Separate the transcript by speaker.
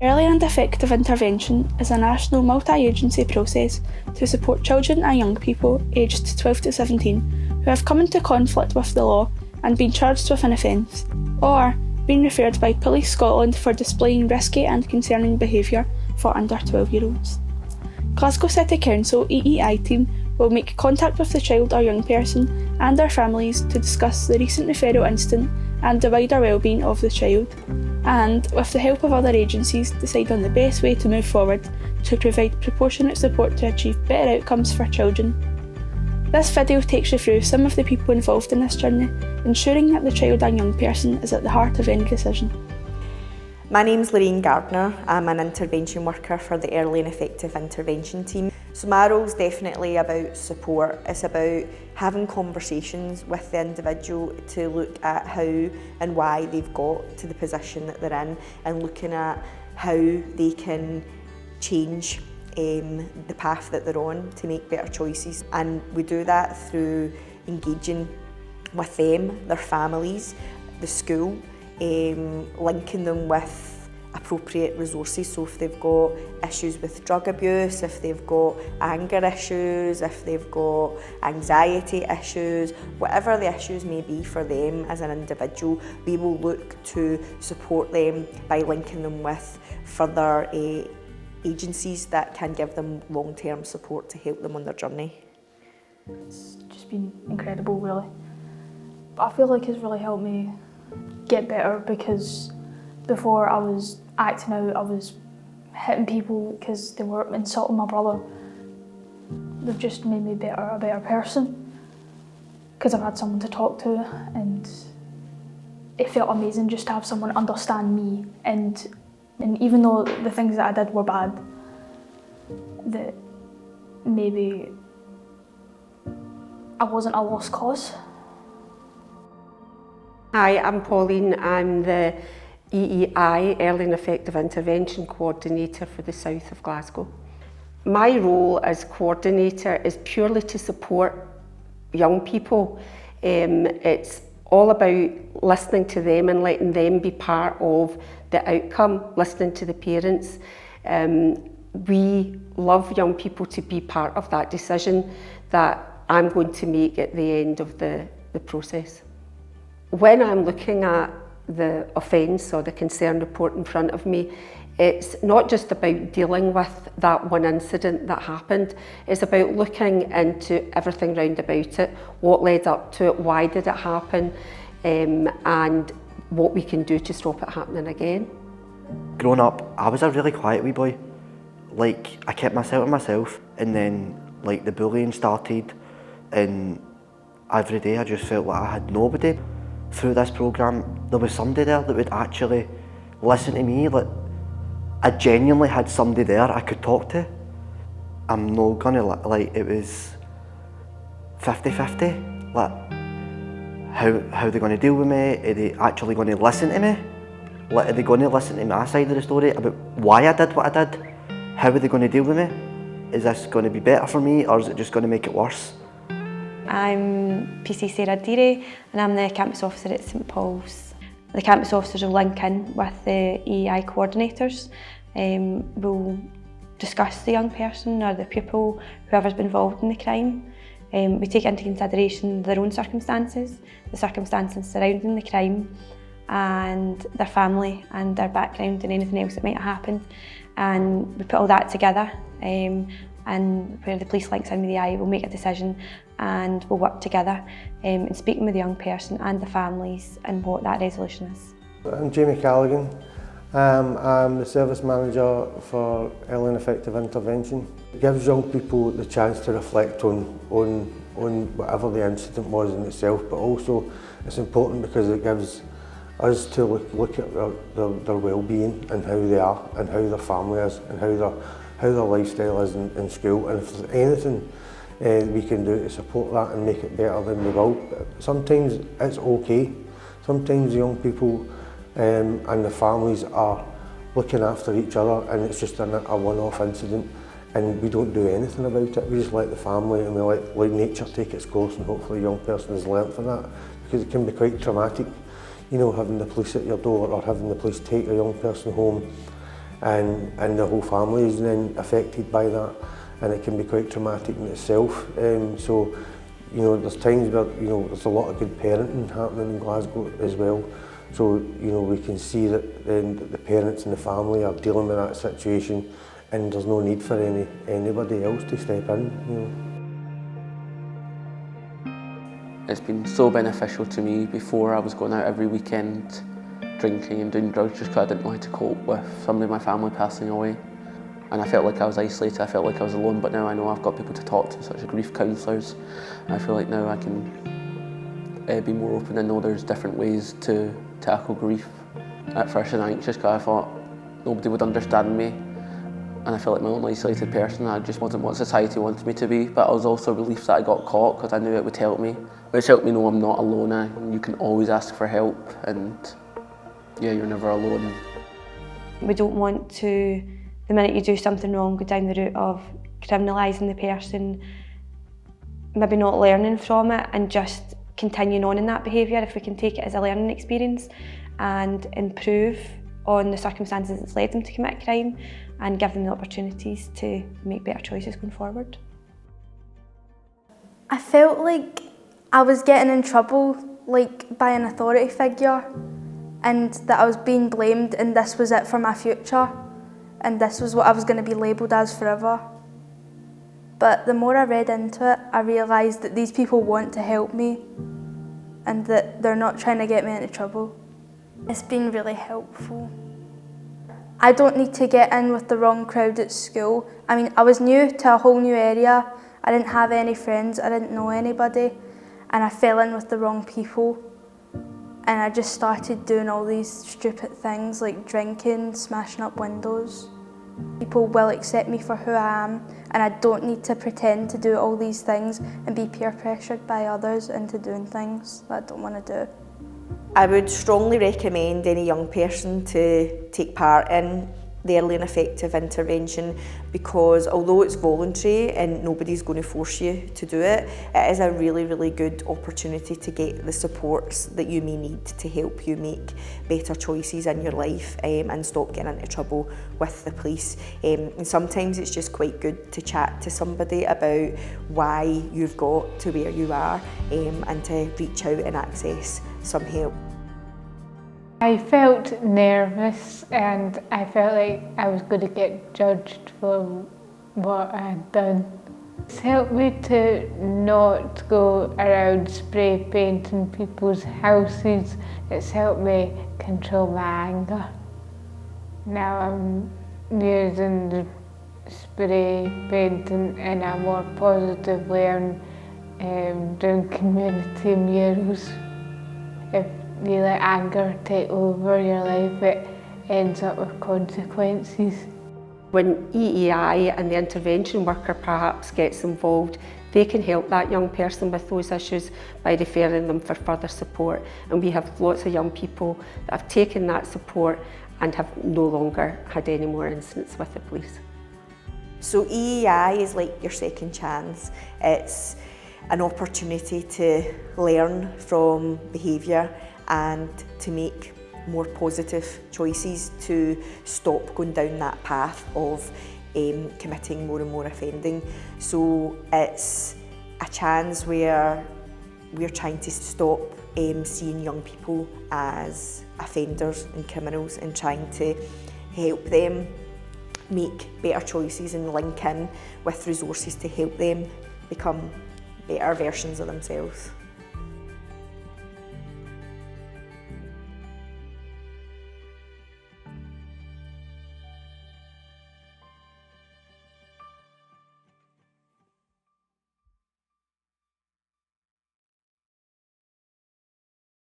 Speaker 1: Early and effective intervention is a national multi-agency process to support children and young people aged 12 to 17 who have come into conflict with the law and been charged with an offence, or been referred by Police Scotland for displaying risky and concerning behaviour for under 12-year-olds. Glasgow City Council EEI team will make contact with the child or young person and their families to discuss the recent referral incident and the wider wellbeing of the child, and, with the help of other agencies, decide on the best way to move forward to provide proportionate support to achieve better outcomes for children. This video takes you through some of the people involved in this journey, ensuring that the child and young person is at the heart of any decision.
Speaker 2: My name's Lorraine Gardner. I'm an intervention worker for the Early and Effective Intervention team. So my role's definitely about support. It's about having conversations with the individual to look at how and why they've got to the position that they're in, and looking at how they can change the path that they're on to make better choices. And we do that through engaging with them, their families, the school, linking them with appropriate resources. So if they've got issues with drug abuse, if they've got anger issues, if they've got anxiety issues, whatever the issues may be for them as an individual, we will look to support them by linking them with further agencies that can give them long-term support to help them on their journey.
Speaker 3: It's just been incredible, really. I feel like it's really helped me get better, because before I was acting out, I was hitting people because they were insulting my brother. They've just made me a better person, because I've had someone to talk to, and it felt amazing just to have someone understand me, and even though the things that I did were bad, that maybe I wasn't a lost cause.
Speaker 4: Hi, I'm Pauline. I'm the EEI, Early and Effective Intervention Coordinator for the South of Glasgow. My role as coordinator is purely to support young people. It's all about listening to them and letting them be part of the outcome, listening to the parents. We love young people to be part of that decision that I'm going to make at the end of the process. When I'm looking at the offence or the concern report in front of me, it's not just about dealing with that one incident that happened. It's about looking into everything round about it, what led up to it, why did it happen, and what we can do to stop it happening again.
Speaker 5: Growing up, I was a really quiet wee boy. Like, I kept myself to myself, and then like the bullying started, and every day I just felt like I had nobody. Through this programme, there was somebody there that would actually listen to me. Like, I genuinely had somebody there I could talk to. I'm not gonna like, it was 50-50. Like, how they're gonna deal with me? Are they actually gonna listen to me? Like, are they gonna listen to my side of the story about why I did what I did? How are they gonna deal with me? Is this gonna be better for me, or is it just gonna make it worse?
Speaker 6: I'm PC Sarah Deary, and I'm the campus officer at St Paul's. The campus officers will link in with the EEI coordinators. We'll discuss the young person or the pupil, whoever's been involved in the crime. We take into consideration their own circumstances, the circumstances surrounding the crime, and their family and their background and anything else that might have happened. And we put all that together, and where the police links in with the EEI, we'll make a decision and we'll work together in speaking with the young person and the families and what that resolution is.
Speaker 7: I'm Jamie Callaghan. I'm the service manager for Early and Effective Intervention. It gives young people the chance to reflect on whatever the incident was in itself, but also it's important because it gives us to look at their well-being and how they are and how their family is and how their lifestyle is in school, and if there's anything we can do to support that and make it better, then we will. But sometimes it's okay. Sometimes young people and the families are looking after each other, and it's just a one-off incident, and we don't do anything about it. We just let the family and we let nature take its course, and hopefully a young person has learnt from that, because it can be quite traumatic, you know, having the police at your door or having the police take a young person home and the whole family is then affected by that, and it can be quite traumatic in itself. So, you know, there's times where, you know, there's a lot of good parenting happening in Glasgow as well. So, you know, we can see that then the parents and the family are dealing with that situation, and there's no need for anybody else to step in, you know.
Speaker 8: It's been so beneficial to me. Before, I was going out every weekend drinking and doing drugs just because I didn't know how to cope with somebody in my family passing away. And I felt like I was isolated, I felt like I was alone, but now I know I've got people to talk to, such as grief counsellors. I feel like now I can be more open and know there's different ways to tackle grief. At first I was anxious because I thought nobody would understand me, and I felt like my own isolated person. I just wasn't what society wanted me to be, but I was also relieved that I got caught because I knew it would help me. Which helped me know I'm not alone, and you can always ask for help, and yeah, you're never alone.
Speaker 6: We don't want to, the minute you do something wrong, go down the route of criminalising the person, maybe not learning from it and just continuing on in that behaviour. If we can take it as a learning experience and improve on the circumstances that's led them to commit a crime and give them the opportunities to make better choices going forward.
Speaker 9: I felt like I was getting in trouble, like, by an authority figure, and that I was being blamed, and this was it for my future, and this was what I was going to be labelled as forever. But the more I read into it, I realised that these people want to help me and that they're not trying to get me into trouble. It's been really helpful. I don't need to get in with the wrong crowd at school. I mean, I was new to a whole new area. I didn't have any friends, I didn't know anybody, and I fell in with the wrong people. And I just started doing all these stupid things like drinking, smashing up windows. People will accept me for who I am, and I don't need to pretend to do all these things and be peer pressured by others into doing things that I don't want to do.
Speaker 2: I would strongly recommend any young person to take part in the early and effective intervention, because although it's voluntary and nobody's going to force you to do it, it is a really, really good opportunity to get the supports that you may need to help you make better choices in your life and stop getting into trouble with the police. And sometimes it's just quite good to chat to somebody about why you've got to where you are and to reach out and access some help.
Speaker 10: I felt nervous and I felt like I was going to get judged for what I had done. It's helped me to not go around spray painting people's houses. It's helped me control my anger. Now I'm using the spray painting in a more positive way and doing community murals. If you let anger take over your life, it ends up with consequences.
Speaker 4: When EEI and the intervention worker perhaps gets involved, they can help that young person with those issues by referring them for further support. And we have lots of young people that have taken that support and have no longer had any more incidents with the police.
Speaker 2: So EEI is like your second chance. It's an opportunity to learn from behaviour and to make more positive choices to stop going down that path of committing more and more offending. So it's a chance where we're trying to stop seeing young people as offenders and criminals and trying to help them make better choices and link in with resources to help them become better versions of themselves.